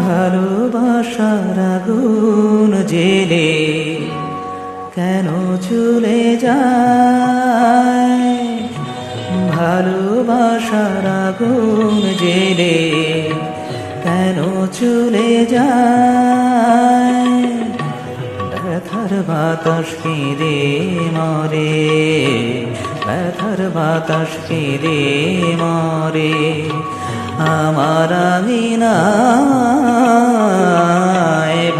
ভালোবাসার আগুন জেলে কেন চলে যায়? ভালোবাসার আগুন জেলে কেন চলে যায়? ব্যথার বাতাস কেঁদে মরে, ব্যথার বাতাস কেঁদে মরে আমার আঙিনায়।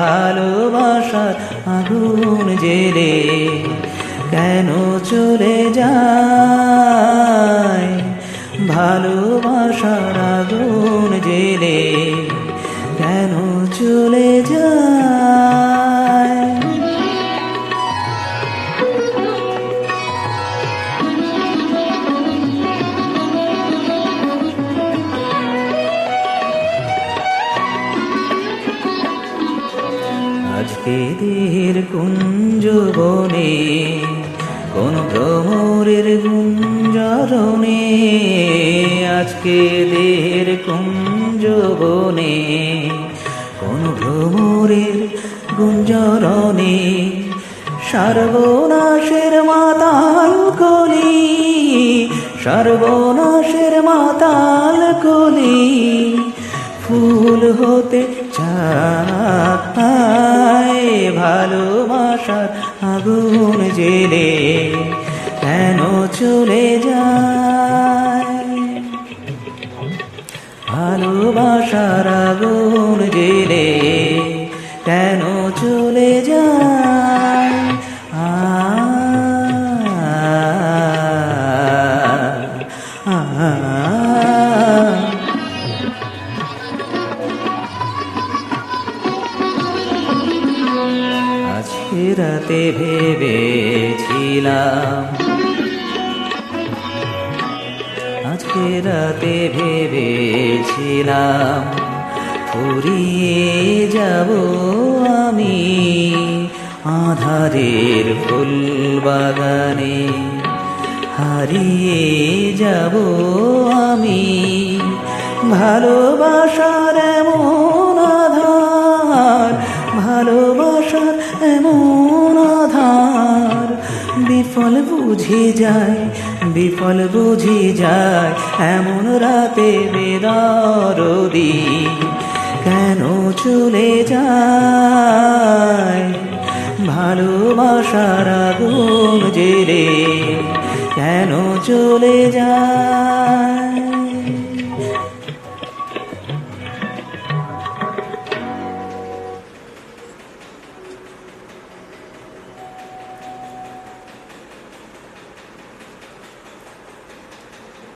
ভালোবাসার আগুন জেলে কেন চলে যায়? ভালোবাসার আগুন জেলে কেন চলে যায়? আজকে দেহের কুঞ্জবনে কোন ভ্রমরের গুঞ্জরণে, আজকে দেহের কুঞ্জবনে কোন ভ্রমরের গুঞ্জরণে সর্বনাশের মাতাল কলি, সর্বনাশের মাতাল কলি ফুল হতে চায়। ভালোবাসার আগুন জেলে কেন চলে যায়? ভালোবাসার আগুন জেলে কেন চলে যায়? আজকে রাতে ভেবেছিলাম, আজকে রাতে ভেবেছিলাম ফুরিয়ে যাব আমি আঁধারের ফুল বাগানে, হারিয়ে যাব আমি। ভালোবাসার এমন আধার, ভালোবাসার এমন আধার বিফল বুঝে যায়, বিফল বুঝে যায় এমন রাতে বেদরদি কেন চলে যায়? ভালোবাসার আগুন জেলে কেন চলে যায়?